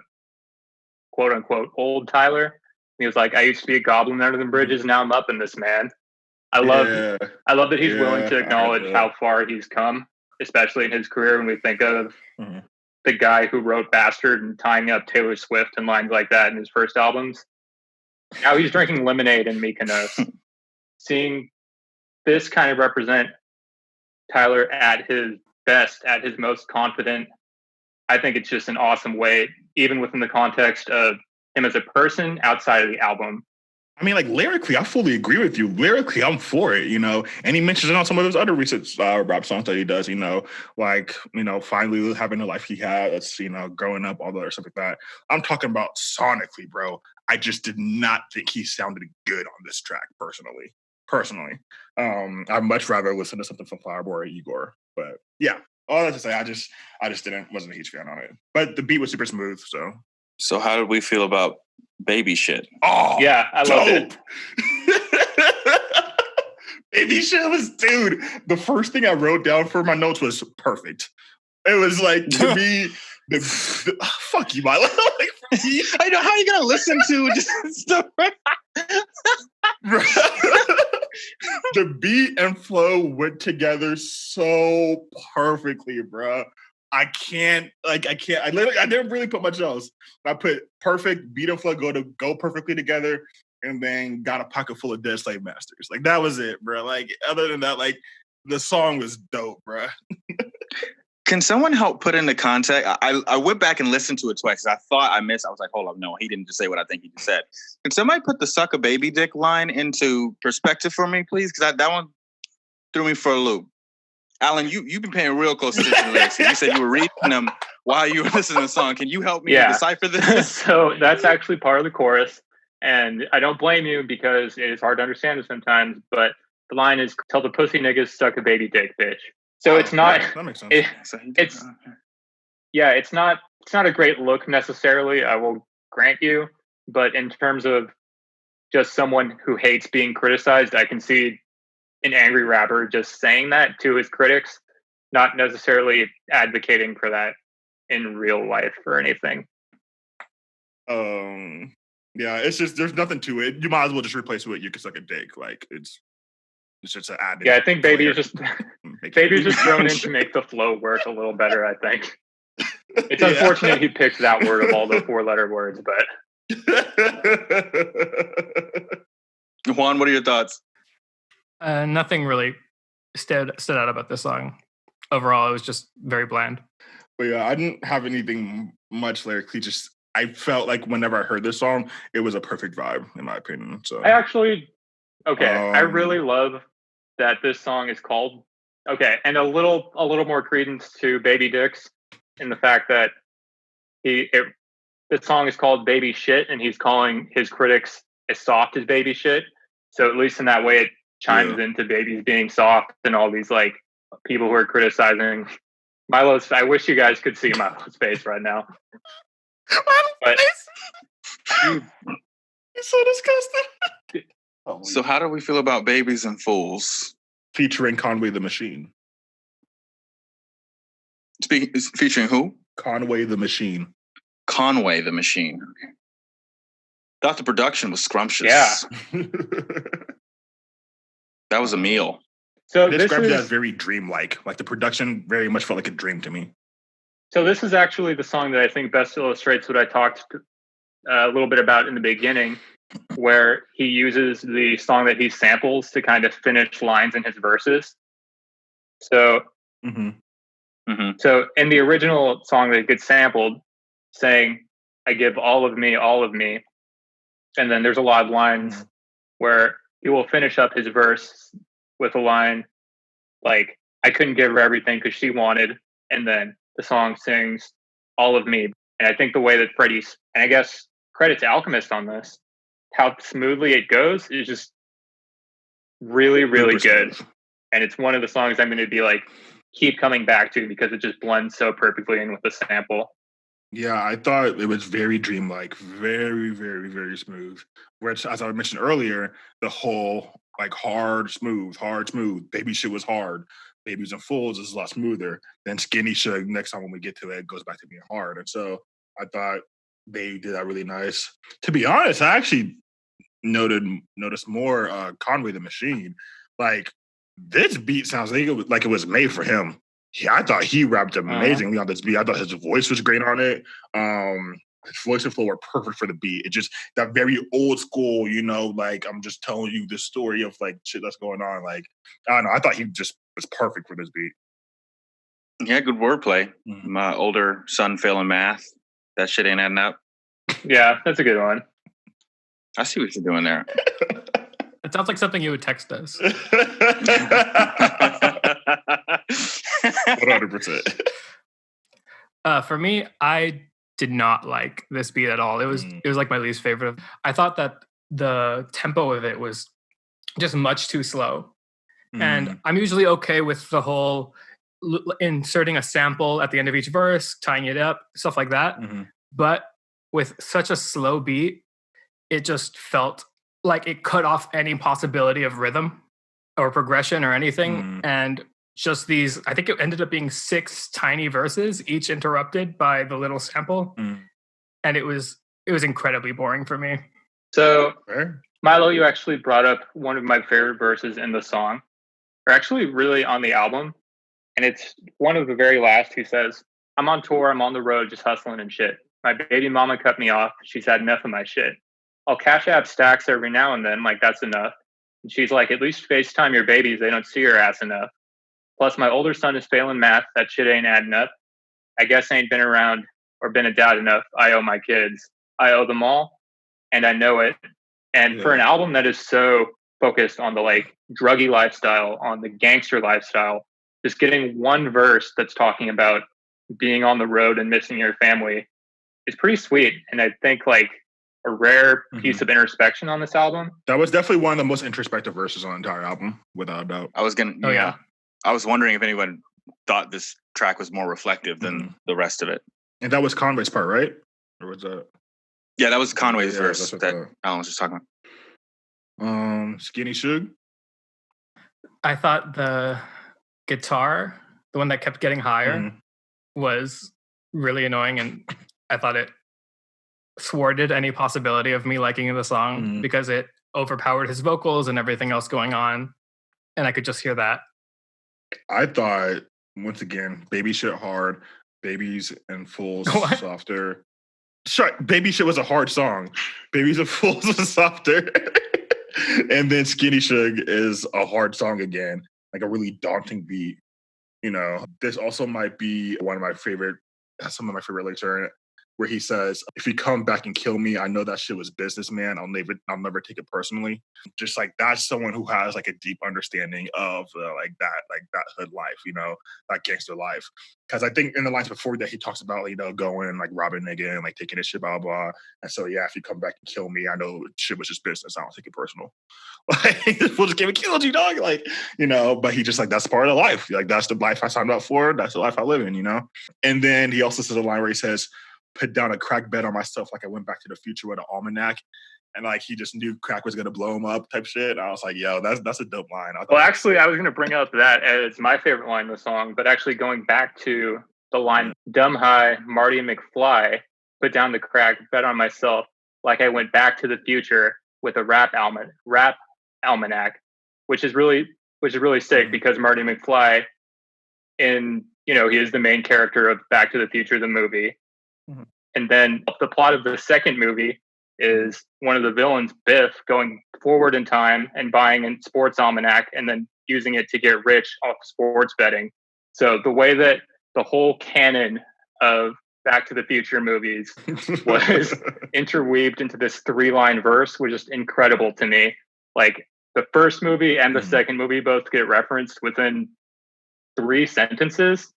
quote unquote, old Tyler. He was like, I used to be a goblin under the bridges, now I'm up in this, man. I love that he's willing to acknowledge how far he's come, especially in his career when we think of the guy who wrote Bastard and tying up Taylor Swift and lines like that in his first albums. Now he's drinking lemonade in Mykonos. Seeing this kind of represent Tyler at his best, at his most confident, I think it's just an awesome way, even within the context of him as a person outside of the album. I mean, like lyrically, I fully agree with you. Lyrically, I'm for it, you know. And he mentions it on some of his other recent rap songs that he does, you know, like, you know, finally having the life he had, that's, you know, growing up, all the other stuff like that. I'm talking about sonically, bro. I just did not think he sounded good on this track, personally. I'd much rather listen to something from Flower Boy or Igor. But yeah, all that to say, I just wasn't a huge fan on it. But the beat was super smooth, so. So how did we feel about Baby Shit? Oh, yeah, I loved it. Baby Shit was, dude, the first thing I wrote down for my notes was perfect. It was like, to me, fuck you, my life. Like, I know, how are you going to listen to just stuff? The beat and flow went together so perfectly, bro. I didn't really put much else. I put perfect, beat and flow go perfectly together, and then got a pocket full of Dead Slave Masters. Like that was it, bro. Like other than that, like the song was dope, bro. Can someone help put into context? I went back and listened to it twice. I thought I missed. I was like, hold up, no, he didn't just say what I think he just said. Can somebody put the suck a baby dick line into perspective for me, please? Because that one threw me for a loop. Alan, you've been paying real close attention to lyrics. You said you were reading them while you were listening to the song. Can you help me decipher this? So that's actually part of the chorus. And I don't blame you because it is hard to understand it sometimes. But the line is, tell the pussy niggas suck a baby dick, bitch. So it's not. That makes sense. It's not a great look necessarily. I will grant you, but in terms of just someone who hates being criticized, I can see an angry rapper just saying that to his critics, not necessarily advocating for that in real life or anything. Yeah, it's just there's nothing to it. You might as well just replace it with you can suck a dick. Like it's just an added. Yeah, I think Baby is just thrown in to make the flow work a little better, I think. It's unfortunate he picked that word of all the 4-letter words, but. Juan, what are your thoughts? Nothing really stood out about this song. Overall, it was just very bland. But yeah, I didn't have anything much lyrically. Just I felt like whenever I heard this song, it was a perfect vibe, in my opinion. So I actually, I really love that this song is called. Okay, and a little more credence to Baby Dix in the fact that the song is called Baby Shit, and he's calling his critics as soft as baby shit. So at least in that way, it chimes into babies being soft and all these like people who are criticizing Milo's. I wish you guys could see Milo's face right now. But you're so disgusting. So how do we feel about Babies and Fools? Featuring Conway the Machine. Featuring who? Conway the Machine. Conway the Machine. Okay. Thought the production was scrumptious. Yeah. That was a meal. So this described it as very dreamlike. Like the production very much felt like a dream to me. So this is actually the song that I think best illustrates what I talked a little bit about in the beginning, where he uses the song that he samples to kind of finish lines in his verses. So, so in the original song that gets sampled, saying, "I give all of me," and then there's a lot of lines where he will finish up his verse with a line like, "I couldn't give her everything because she wanted," and then the song sings "all of me." And I think the way that Freddie's, and I guess credit to Alchemist on this, how smoothly it goes is just really, really good. And it's one of the songs I'm going to be like, keep coming back to because it just blends so perfectly in with the sample. Yeah, I thought it was very dreamlike, very, very, very smooth. Which, as I mentioned earlier, the whole like hard, smooth. Baby Shit was hard. Babies and Fools is a lot smoother. Then Skinny Shug, next time when we get to it, goes back to being hard. And so I thought they did that really nice. To be honest, I actually noticed more Conway the Machine. Like this beat sounds like it was made for him. Yeah, I thought he rapped amazingly on this beat. I thought his voice was great on it. His voice and flow were perfect for the beat. It just that very old school, you know, like I'm just telling you the story of like shit that's going on. Like I don't know. I thought he just was perfect for this beat. Yeah, good wordplay. My older son failing math. That shit ain't adding up. Yeah, that's a good one. I see what you're doing there. It sounds like something you would text us. 100%. For me, I did not like this beat at all. It was like my least favorite. I thought that the tempo of it was just much too slow. And I'm usually okay with the whole inserting a sample at the end of each verse, tying it up, stuff like that. But with such a slow beat, it just felt like it cut off any possibility of rhythm or progression or anything. And just these, I think it ended up being 6 tiny verses, each interrupted by the little sample. And it was incredibly boring for me. So, Milo, you actually brought up one of my favorite verses in the song, or actually really on the album. And it's one of the very last who says, "I'm on tour, I'm on the road, just hustling and shit. My baby mama cut me off. She's had enough of my shit. I'll cash app stacks every now and then, like that's enough." And she's like, "At least FaceTime your babies, they don't see your ass enough. Plus my older son is failing math, that shit ain't adding up. I guess ain't been around or been a dad enough. I owe my kids. I owe them all, and I know it." And for an album that is so focused on the like druggy lifestyle, on the gangster lifestyle, just getting one verse that's talking about being on the road and missing your family is pretty sweet. And I think like a rare piece of introspection on this album. That was definitely one of the most introspective verses on the entire album, without a doubt. I was wondering if anyone thought this track was more reflective than the rest of it. And that was Conway's part, right? Or was that? Yeah, that was Conway's verse that Alan was just talking about. Skinny Shug? I thought the guitar, the one that kept getting higher, was really annoying, and I thought it thwarted any possibility of me liking the song because it overpowered his vocals and everything else going on, and I could just hear that. I thought, once again, Baby Shit hard. Babies and Fools What? Softer. Sure, Baby Shit was a hard song. Babies and Fools was softer. And then Skinny Shug is a hard song again, like a really daunting beat. This also might be some of my favorite lyrics are in it, where he says, "If you come back and kill me, I know that shit was business, man. I'll never take it personally." Just like that's someone who has like a deep understanding of that hood life, that gangster life. Because I think in the lines before that, he talks about going and like robbing a nigga and like taking his shit, blah blah. And so yeah, if you come back and kill me, I know shit was just business. I don't take it personal. Like we'll just came and killed you, dog. Like but he just like that's part of life. Like that's the life I signed up for. That's the life I live in. And then he also says a line where he says, "Put down a crack bet on myself like I went back to the future with an almanac." And like he just knew crack was gonna blow him up type shit. And I was like, yo, that's a dope line. Well, actually, I was gonna bring up that as my favorite line in the song, but actually going back to the line "Dumb High, Marty McFly, put down the crack, bet on myself like I went back to the future with a rap almanac," which is really sick because Marty McFly he is the main character of Back to the Future, the movie. Mm-hmm. And then the plot of the second movie is one of the villains, Biff, going forward in time and buying a sports almanac and then using it to get rich off sports betting. So the way that the whole canon of Back to the Future movies was interweaved into this 3-line verse was just incredible to me. Like the first movie and the second movie both get referenced within 3 sentences.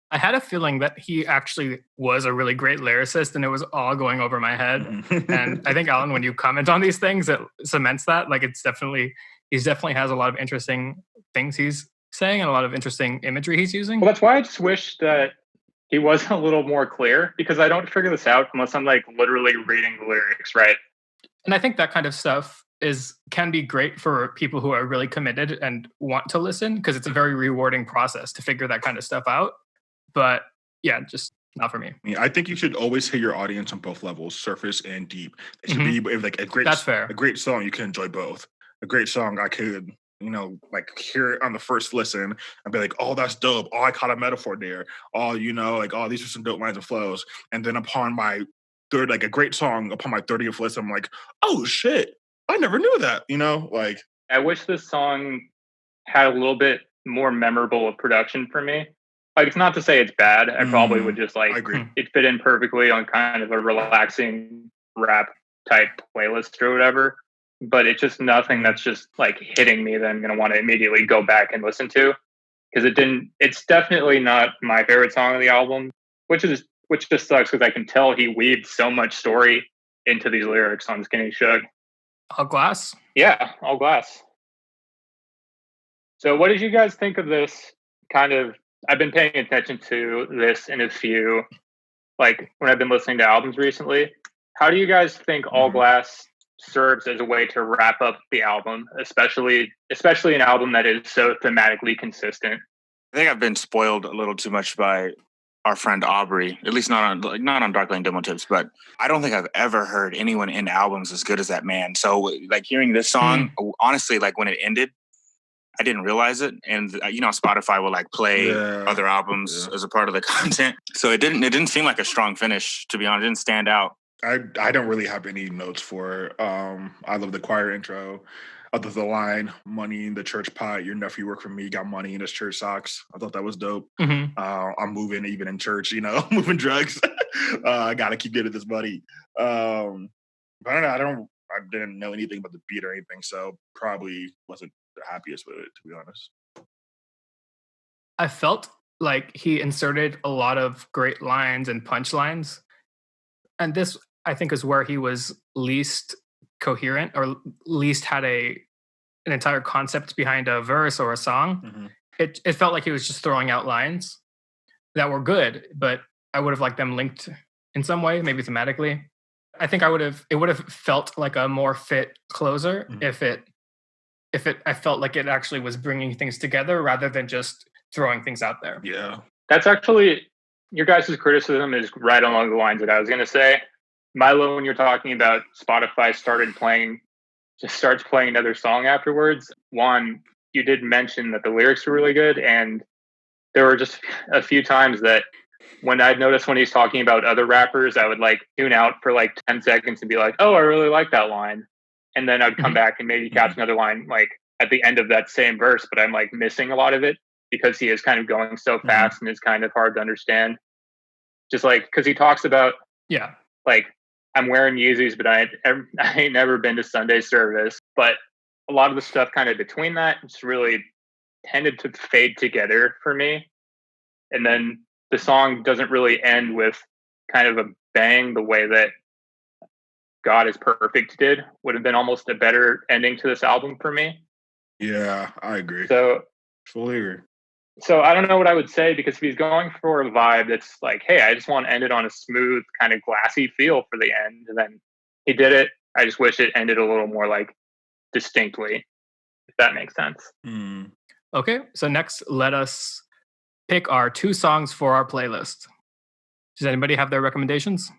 I had a feeling that he actually was a really great lyricist and it was all going over my head. And I think, Alan, when you comment on these things, it cements that. Like he definitely has a lot of interesting things he's saying and a lot of interesting imagery he's using. Well, that's why I just wish that he was a little more clear, because I don't figure this out unless I'm like literally reading the lyrics, right? And I think that kind of stuff can be great for people who are really committed and want to listen, because it's a very rewarding process to figure that kind of stuff out. But yeah, just not for me. I think you should always hit your audience on both levels, surface and deep. It should be like That's fair. A great song, you can enjoy both. A great song, I could, like hear it on the first listen and be like, oh, that's dope. Oh, I caught a metaphor there. Oh, like, oh, these are some dope lines and flows. And then upon my third, like a great song, upon my 30th listen, I'm like, oh shit, I never knew that, like. I wish this song had a little bit more memorable of production for me. Like, it's not to say it's bad. I probably would just like it fit in perfectly on kind of a relaxing rap type playlist or whatever. But it's just nothing that's just like hitting me that I'm going to want to immediately go back and listen to, because it's definitely not my favorite song of the album, which just sucks because I can tell he weaved so much story into these lyrics on Skinny Shug. All glass? Yeah, all glass. So what did you guys think of this kind of? I've been paying attention to this in a few, like when I've been listening to albums recently. How do you guys think All Glass serves as a way to wrap up the album, especially an album that is so thematically consistent? I think I've been spoiled a little too much by our friend Aubrey, at least not on Dark Lane Demo Tips, but I don't think I've ever heard anyone end albums as good as that man. So like hearing this song, honestly, like when it ended, I didn't realize it. And Spotify will like play other albums as a part of the content. So it didn't seem like a strong finish, to be honest. It didn't stand out. I don't really have any notes for I love the choir intro. Other than the line, money in the church pot, your nephew worked for me, got money in his church socks. I thought that was dope. I'm moving even in church, moving drugs. I gotta keep getting this money. But I don't know, I didn't know anything about the beat or anything, so probably wasn't the happiest with it, to be honest. I felt like he inserted a lot of great lines and punchlines. And this, I think, is where he was least coherent, or least had an entire concept behind a verse or a song. It felt like he was just throwing out lines that were good, but I would have liked them linked in some way, maybe thematically. I think it would have felt like a more fit closer if I felt like it actually was bringing things together rather than just throwing things out there. Yeah. That's actually, your guys' criticism is right along the lines that I was going to say. Milo, when you're talking about Spotify starts playing another song afterwards, Juan, you did mention that the lyrics were really good, and there were just a few times that when I'd notice when he's talking about other rappers, I would like tune out for like 10 seconds and be like, oh, I really like that line. And then I'd come back and maybe catch another line like at the end of that same verse, but I'm like missing a lot of it because he is kind of going so fast and is kind of hard to understand. Just like, because he talks about, like, I'm wearing Yeezys, but I ain't never been to Sunday service. But a lot of the stuff kind of between that just really tended to fade together for me. And then the song doesn't really end with kind of a bang the way that God is Perfect did. Would have been almost a better ending to this album for me. Yeah, I agree. So fully agree. So I don't know what I would say, because if he's going for a vibe that's like, hey, I just want to end it on a smooth, kind of glassy feel for the end, and then he did it. I just wish it ended a little more like distinctly, if that makes sense. Okay, so next, let us pick our 2 songs for our playlist. Does anybody have their recommendations?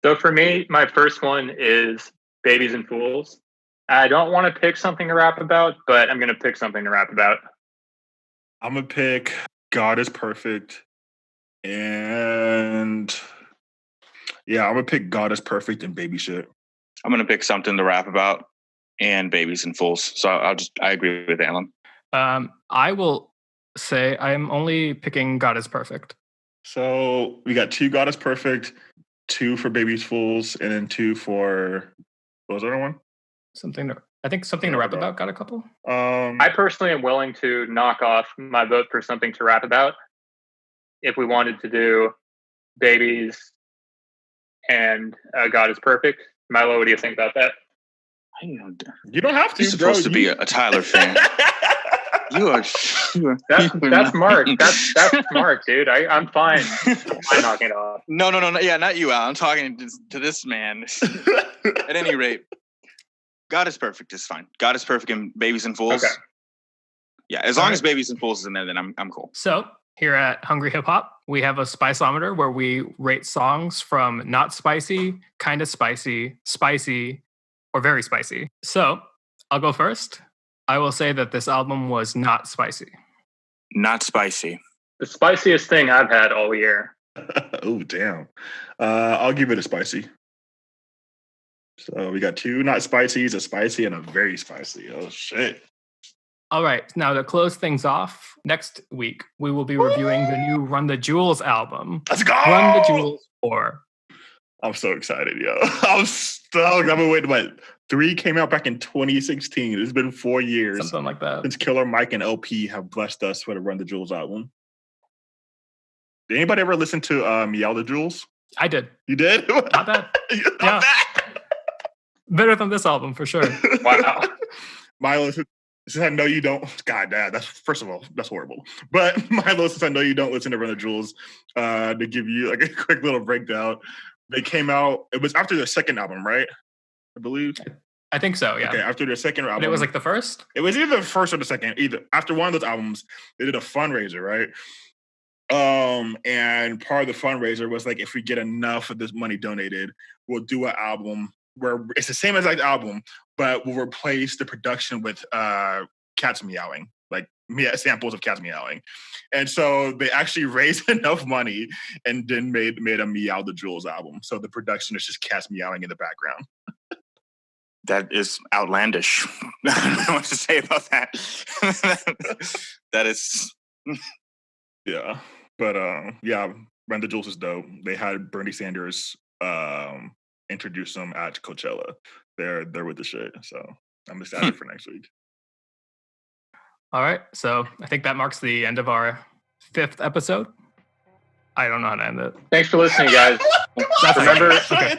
So for me, my first one is Babies and Fools. I don't want to pick something to rap about, but I'm going to pick something to rap about. I'm going to pick God is Perfect. And yeah, I'm going to pick God is Perfect and Baby Shit. I'm going to pick something to rap about and Babies and Fools. So I agree with Alan. I will say I'm only picking God is Perfect. So we got 2 God is Perfect, 2 for Babies Fools, and then 2 for, what was the other one? Something to rap about got a couple. I personally am willing to knock off my vote for something to rap about if we wanted to do Babies and God is Perfect. Milo, what do you think about that? You don't have to. You're supposed to be a Tyler fan. You are. That's Mark. That's Mark, dude. I'm fine. I'm knocking it off. No. Yeah, not you, Al. I'm talking to this man. At any rate, God is Perfect is fine. God is Perfect and Babies and Fools. Okay. Yeah, as long as Babies and Fools is in there, then I'm cool. So here at Hungry Hip Hop, we have a spiceometer where we rate songs from not spicy, kind of spicy, spicy, or very spicy. So I'll go first. I will say that this album was not spicy. Not spicy. The spiciest thing I've had all year. Oh, damn. I'll give it a spicy. So we got 2 not spicies, a spicy, and a very spicy. Oh, shit. All right. Now, to close things off, next week, we will be reviewing the new Run the Jewels album. Let's go! Run the Jewels 4. I'm so excited, yo. I'm stoked. I've been waiting, what? 3 came out back in 2016. It's been 4 years. Something like that. Since Killer Mike and LP have blessed us with a Run the Jewels album. Did anybody ever listen to Meow the Jewels? I did. You did? Not bad. Not bad. Better than this album, for sure. Wow. Milo, since I know you don't, God, that's first of all, that's horrible. But Milo, since I know you don't listen to Run the Jewels, to give you like a quick little breakdown, they came out. It was after their second album, right? I believe. I think so. Yeah. Okay, after their second album, but it was like the first. It was either the first or the second. Either after one of those albums, they did a fundraiser, right? And part of the fundraiser was like, if we get enough of this money donated, we'll do an album where it's the same exact album, but we'll replace the production with cats meowing, like samples of cats meowing. And so they actually raised enough money and then made a Meow the Jewels album. So the production is just cats meowing in the background. That is outlandish. I don't know what to say about that. That is... Yeah. But yeah, Run the Jewels is dope. They had Bernie Sanders introduce them at Coachella. They're with the shit. So I'm excited for next week. All right. So I think that marks the end of our 5th episode. I don't know how to end it. Thanks for listening, guys. Remember, okay.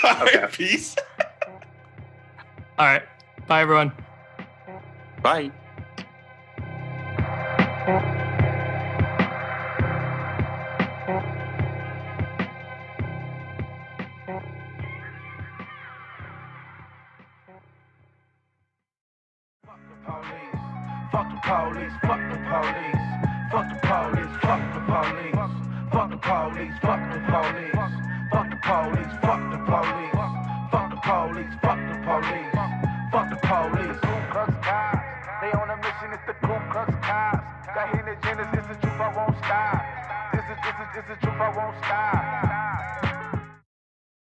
All right, peace. All right. Bye, everyone. Bye. Fuck the police, fuck the police, fuck the police, fuck the police, fuck the police, fuck the police, fuck the police, fuck the police.